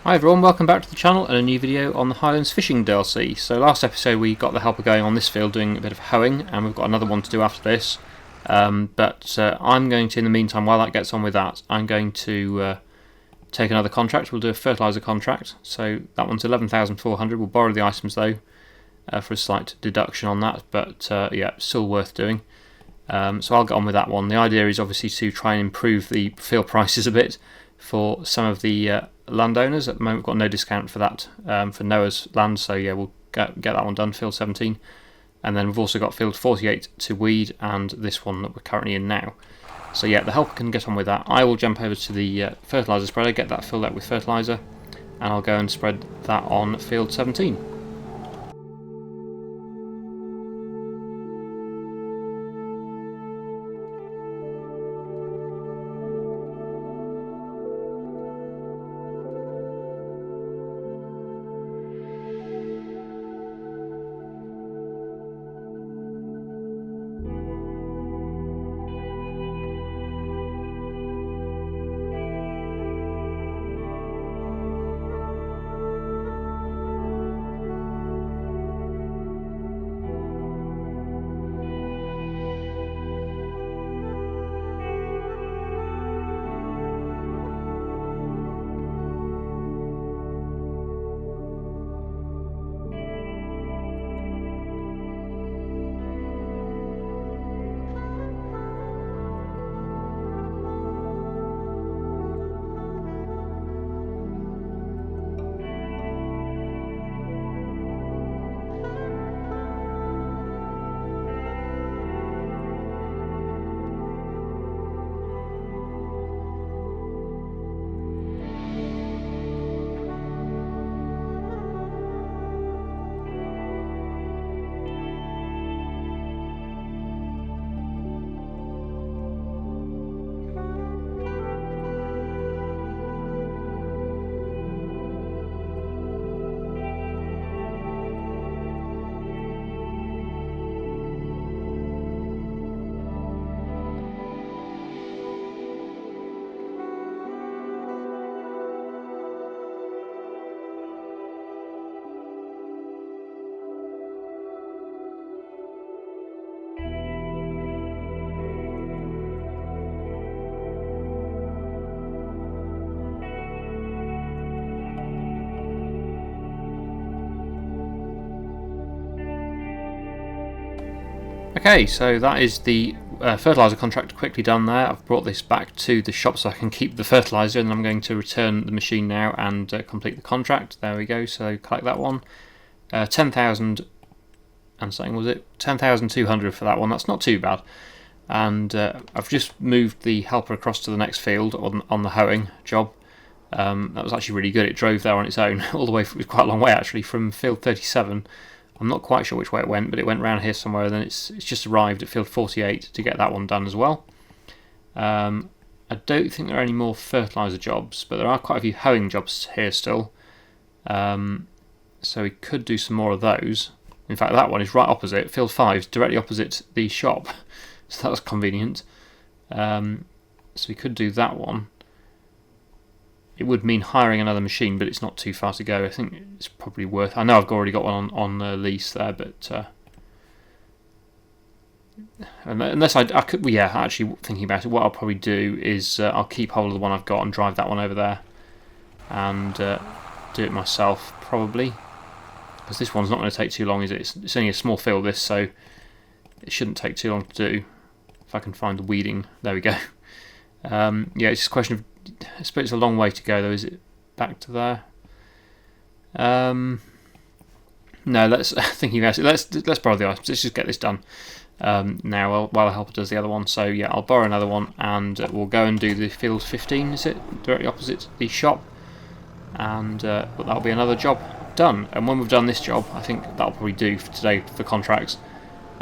Hi everyone, welcome back to the channel and a new video on the Highlands fishing DLC. So last episode we got the helper going on this field doing a bit of hoeing, and we've got another one to do after this. But I'm going to, in the meantime, while that gets on with that, I'm going to take another contract. We'll do a fertiliser contract. So that one's 11,400. We'll borrow the items though for a slight deduction on that, but yeah, still worth doing. So I'll get on with that one. The idea is obviously to try and improve the field prices a bit for some of the landowners. At the moment we've got no discount for that for Noah's land, so yeah, we'll get that one done, field 17. And then we've also got field 48 to weed, and this one that we're currently in now. So yeah, the helper can get on with that. I will jump over to the fertiliser spreader, get that filled up with fertiliser, and I'll go and spread that on field 17. Okay, so that is the fertiliser contract quickly done there. I've brought this back to the shop so I can keep the fertiliser, and I'm going to return the machine now and complete the contract. There we go, so collect that one. 10,000 and something, was it? 10,200 for that one, that's not too bad. And I've just moved the helper across to the next field on the hoeing job. That was actually really good, it drove there on its own, all the way, it was quite a long way actually, from field 37. I'm not quite sure which way it went, but it went round here somewhere, and then it's just arrived at field 48 to get that one done as well. I don't think there are any more fertiliser jobs, but there are quite a few hoeing jobs here still. So we could do some more of those. In fact, that one is right opposite, field 5, directly opposite the shop, so that was convenient. So we could do that one. It would mean hiring another machine, but it's not too far to go. I think it's probably worth. I know I've already got one on lease there, but unless I could, well, yeah. Actually, thinking about it, what I'll probably do is I'll keep hold of the one I've got and drive that one over there, and do it myself probably, because this one's not going to take too long, is it? It's only a small field, this, so it shouldn't take too long to do. If I can find the weeding, there we go. Yeah, it's just a question of. I suppose it's a long way to go though. Is it back to there? No, let's thinking about it. Let's borrow the items. Let's just get this done now while the helper does the other one. So yeah, I'll borrow another one, and we'll go and do the field 15. Is it directly opposite the shop? And that'll be another job done. And when we've done this job, I think that'll probably do for today for contracts.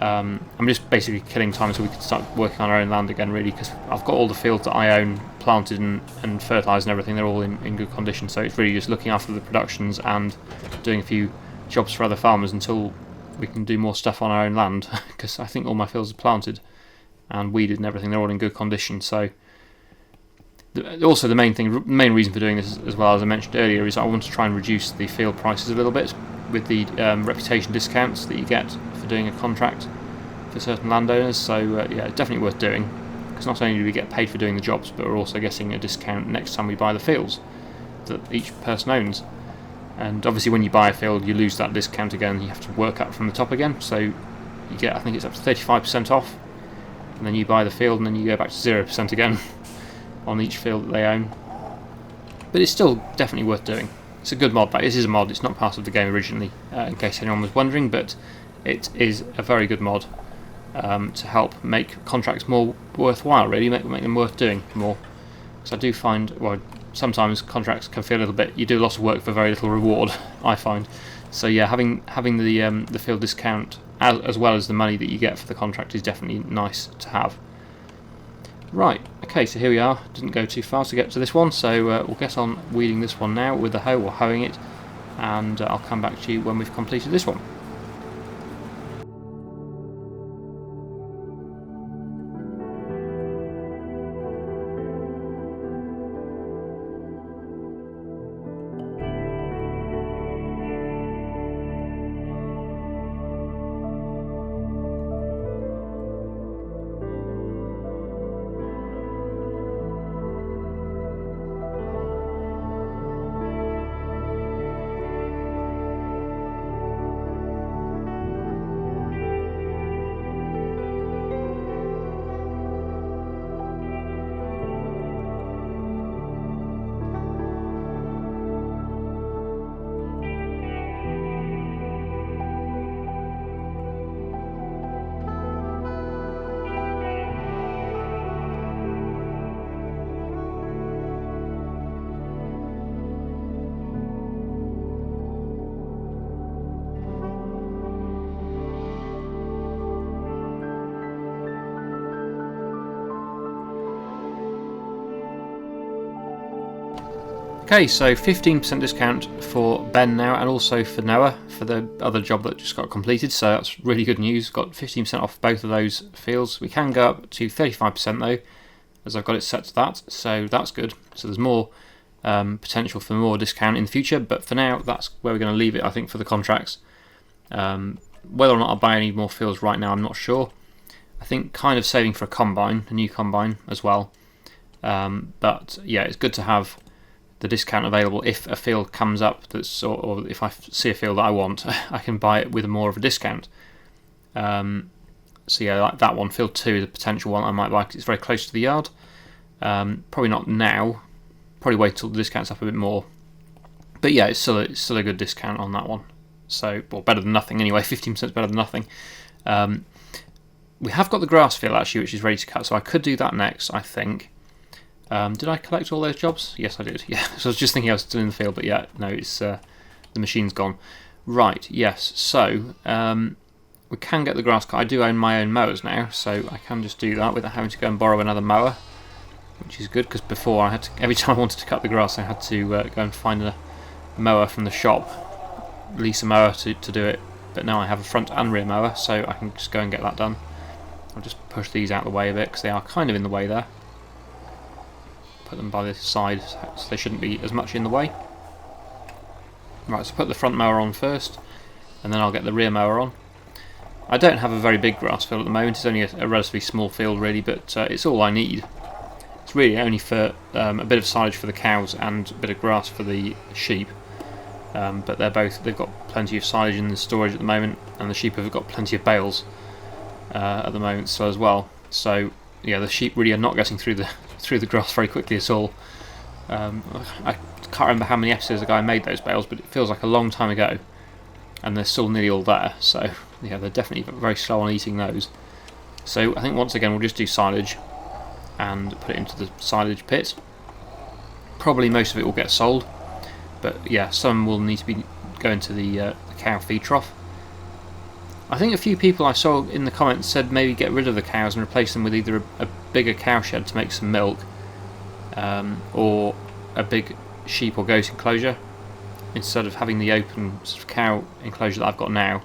I'm just basically killing time so we can start working on our own land again, really, because I've got all the fields that I own planted and fertilised and everything. They're all in good condition, so it's really just looking after the productions and doing a few jobs for other farmers until we can do more stuff on our own land, because I think all my fields are planted and weeded and everything. They're all in good condition, so Also, the main reason for doing this, as well as I mentioned earlier, is I want to try and reduce the field prices a little bit with the reputation discounts that you get for doing a contract for certain landowners. So yeah, it's definitely worth doing, because not only do we get paid for doing the jobs, but we're also getting a discount next time we buy the fields that each person owns. And obviously, when you buy a field, you lose that discount again. You have to work up from the top again. So you get, I think it's up to 35% off, and then you buy the field, and then you go back to 0% again on each field that they own. But it's still definitely worth doing. It's a good mod. This is a mod. It's not part of the game originally, in case anyone was wondering. But it is a very good mod to help make contracts more worthwhile. Really, make them worth doing more. Because I do find, well, sometimes contracts can feel a little bit. You do a lot of work for very little reward, I find. So yeah, having the field discount as well as the money that you get for the contract is definitely nice to have. Right, okay, so here we are. Didn't go too far to get to this one, so we'll get on weeding this one now with the hoe, or hoeing it, and I'll come back to you when we've completed this one. Okay, so 15% discount for Ben now, and also for Noah for the other job that just got completed, so that's really good news. Got 15% off both of those fields. We can go up to 35% though, as I've got it set to that, so that's good. So there's more potential for more discount in the future, but for now that's where we're going to leave it, I think, for the contracts. Whether or not I'll buy any more fields right now, I'm not sure. I think kind of saving for a new combine as well. But yeah, it's good to have the discount available if a field comes up that's, or if I see a field that I want, I can buy it with more of a discount. So yeah, like that one, field 2 is a potential one I might buy because it's very close to the yard. Probably not now. Probably wait till the discount's up a bit more. But yeah, it's still a good discount on that one. So, well, better than nothing anyway. 15% is better than nothing. We have got the grass field actually, which is ready to cut, so I could do that next, I think. Did I collect all those jobs? Yes, I did. Yeah, so I was just thinking I was still in the field, but yeah, no, it's the machine's gone. Right, yes. So we can get the grass cut. I do own my own mowers now, so I can just do that without having to go and borrow another mower, which is good, because before I had to, every time I wanted to cut the grass, I had to go and find a mower from the shop, lease a mower to do it. But now I have a front and rear mower, so I can just go and get that done. I'll just push these out of the way a bit because they are kind of in the way there. Put them by the side so they shouldn't be as much in the way. Right, so put the front mower on first, and then I'll get the rear mower on. I don't have a very big grass field at the moment. It's only a relatively small field really, but it's all I need. It's really only for a bit of silage for the cows and a bit of grass for the sheep. But they've got plenty of silage in the storage at the moment, and the sheep have got plenty of bales at the moment so as well. So yeah, the sheep really are not getting through the grass very quickly at all. I can't remember how many episodes ago I made those bales, but it feels like a long time ago, and they're still nearly all there. So yeah, they're definitely very slow on eating those. So I think once again we'll just do silage and put it into the silage pit. Probably most of it will get sold, but yeah, some will need to go into the cow feed trough. I think a few people I saw in the comments said maybe get rid of the cows and replace them with either a bigger cow shed to make some milk, or a big sheep or goat enclosure, instead of having the open sort of cow enclosure that I've got now.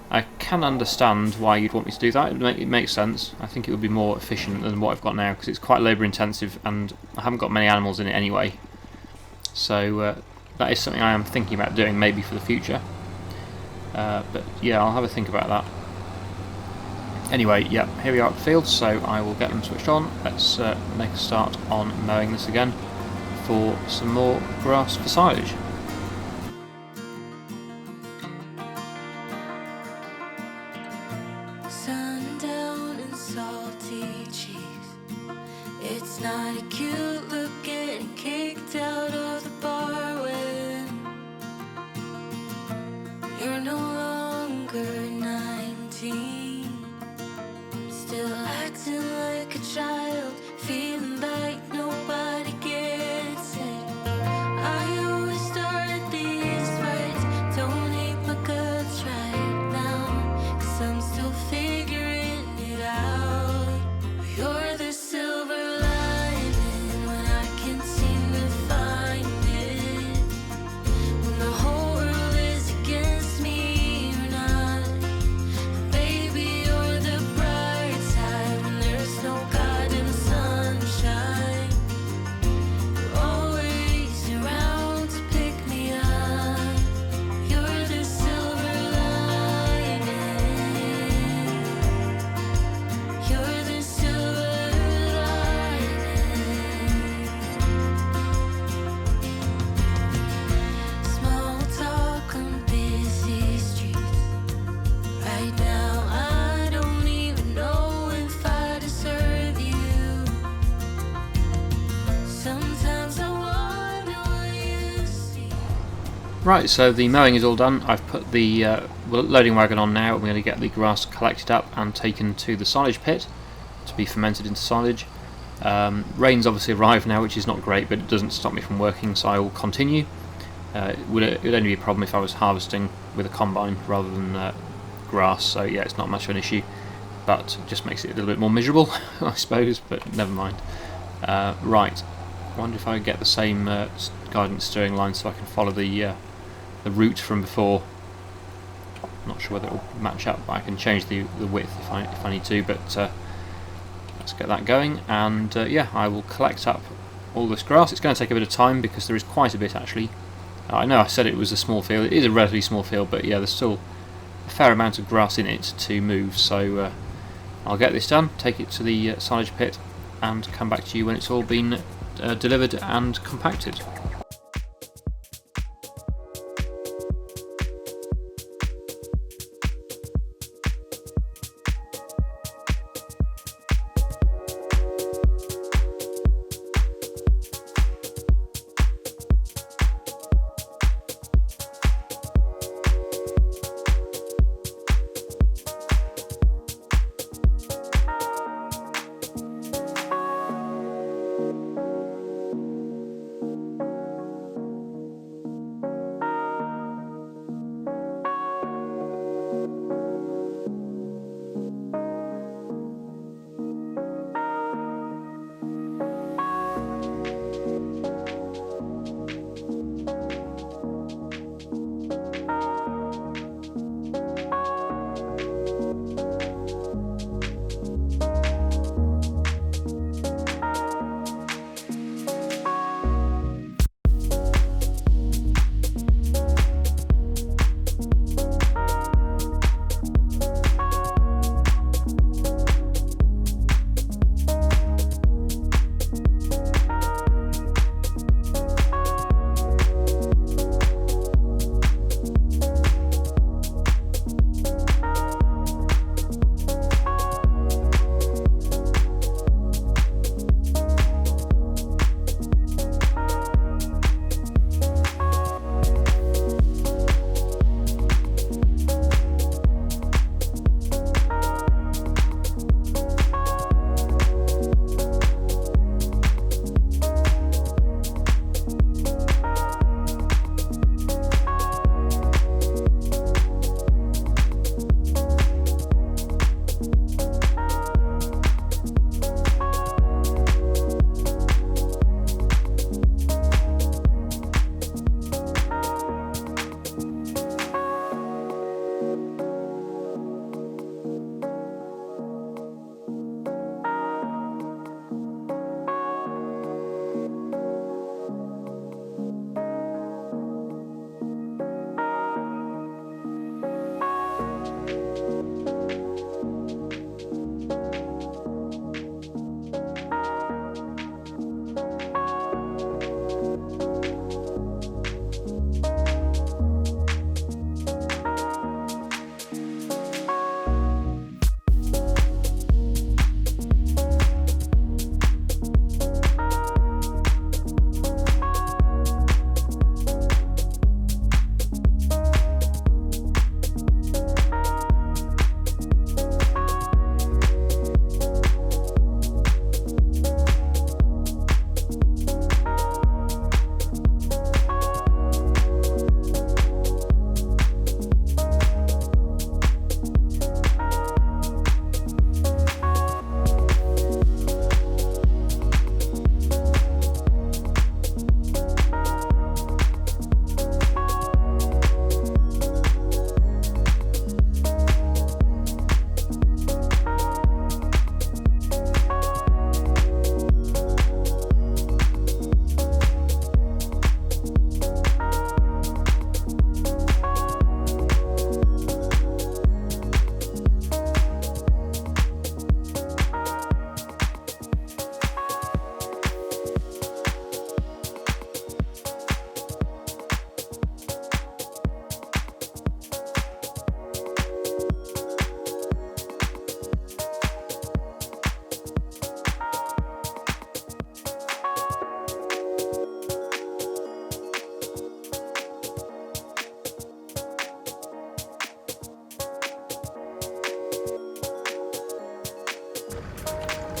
I can understand why you'd want me to do that. It makes sense. I think it would be more efficient than what I've got now, because it's quite labour intensive and I haven't got many animals in it anyway. So that is something I am thinking about doing, maybe for the future. But yeah, I'll have a think about that. Anyway, yeah, here we are at the field, so I will get them switched on. Let's make a start on mowing this again for some more grass for silage. Sundown and salty cheeks. It's not a cute look getting kicked out of the bar when you're no longer 19. Still acting like a child, feeling like nobody gets it. I always start these fights, don't hate my guts right now, 'cause I'm still figuring it out. You're the silver lining when I can't seem to find it. When the whole world is against me, you're not. And baby, you're the bright side when there's no God in the sunshine. You're always around to pick me up. You're the silver lining. You're the silver lining. Small talk on busy streets. Right now, I don't even know if I deserve you. Sometimes I wonder what you see. Right, so the mowing is all done. I've put the loading wagon on now. I'm going to get the grass collected up and taken to the silage pit to be fermented into silage. Rain's obviously arrived now, which is not great, but it doesn't stop me from working, so I will continue. It would only be a problem if I was harvesting with a combine rather than grass, so yeah, it's not much of an issue, but it just makes it a little bit more miserable, I suppose, but never mind. Right, I wonder if I can get the same guidance steering line so I can follow the route from before. Not sure whether it will match up, but I can change the width if I need to, but let's get that going, and yeah, I will collect up all this grass. It's going to take a bit of time because there is quite a bit actually. I know I said it was a small field, it is a relatively small field, but yeah, there's still a fair amount of grass in it to move, so I'll get this done, take it to the silage pit, and come back to you when it's all been delivered and compacted.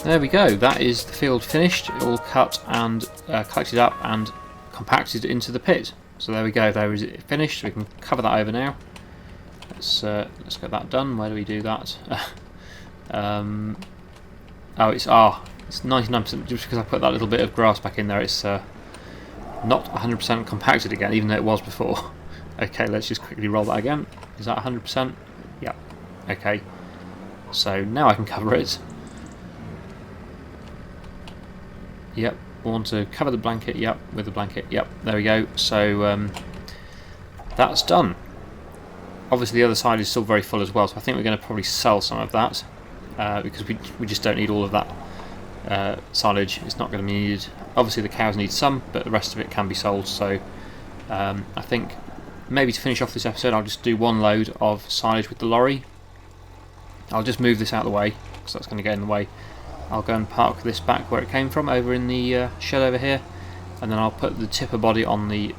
there we go. That is the field finished, all cut and collected up and compacted into the pit. So there we go. There is it finished. We can cover that over now. Let's get that done. Where do we do that? Oh, it's 99%. Just because I put that little bit of grass back in there, it's not 100% compacted again, even though it was before. Okay, let's just quickly roll that again. Is that 100%? Yep. Okay. So now I can cover it. Yep. We want to cover the blanket. Yep. With the blanket. Yep. There we go. So that's done. Obviously the other side is still very full as well, so I think we're going to probably sell some of that because we just don't need all of that silage. It's not going to be needed. Obviously the cows need some, but the rest of it can be sold. So I think maybe to finish off this episode I'll just do one load of silage with the lorry. I'll just move this out of the way because that's going to get in the way. I'll go and park this back where it came from, over in the shed over here, and then I'll put the tipper body on the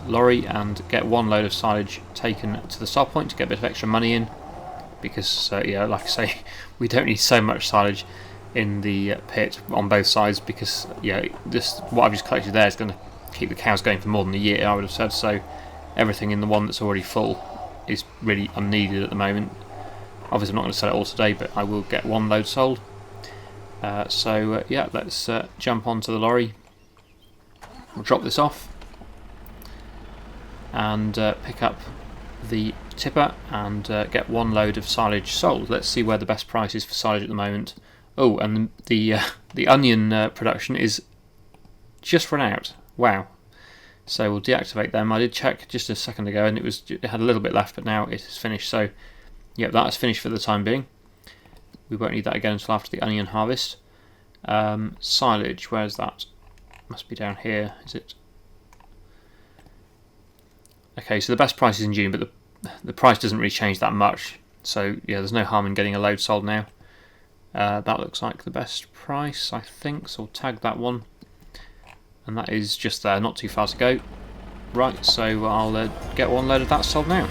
lorry and get one load of silage taken to the start point to get a bit of extra money in, because yeah, like I say, we don't need so much silage in the pit on both sides, because yeah, this what I've just collected there is going to keep the cows going for more than a year, I would have said. So everything in the one that's already full is really unneeded at the moment. Obviously I'm not going to sell it all today, but I will get one load sold. Yeah, let's jump onto the lorry. We'll drop this off and pick up the tipper and get one load of silage sold. Let's see where the best price is for silage at the moment. Oh, and the onion production is just run out. Wow. So we'll deactivate them. I did check just a second ago and it had a little bit left, but now it is finished. So yep, that is finished for the time being. We won't need that again until after the onion harvest. Silage, where's that? Must be down here, is it? Okay, so the best price is in June, but the price doesn't really change that much. So yeah, there's no harm in getting a load sold now. That looks like the best price, I think, so I'll tag that one. And that is just there, not too far to go. Right, so I'll get one load of that sold now.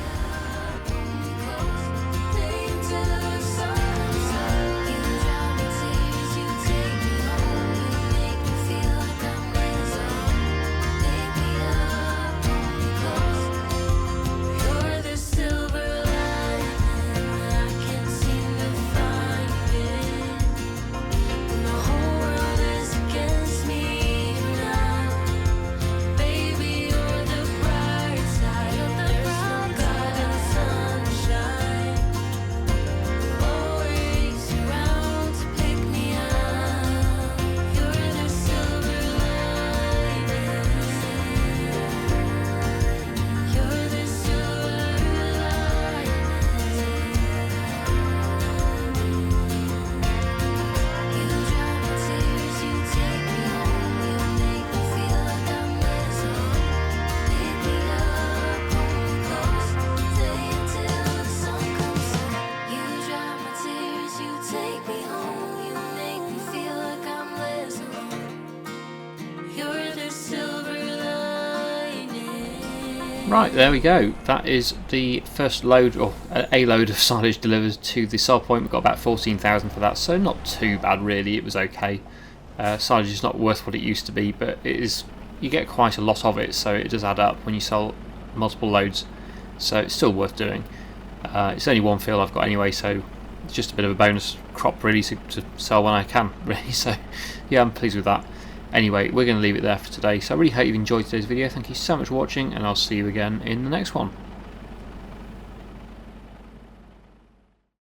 Right, there we go. That is the first load, or a load of silage delivered to the sell point. We've got about 14,000 for that, so not too bad really. It was okay. Silage is not worth what it used to be, but it is. You get quite a lot of it, so it does add up when you sell multiple loads. So it's still worth doing. It's only one field I've got anyway, so it's just a bit of a bonus crop really to sell when I can, really. So yeah, I'm pleased with that. Anyway, we're going to leave it there for today, so I really hope you've enjoyed today's video. Thank you so much for watching, and I'll see you again in the next one.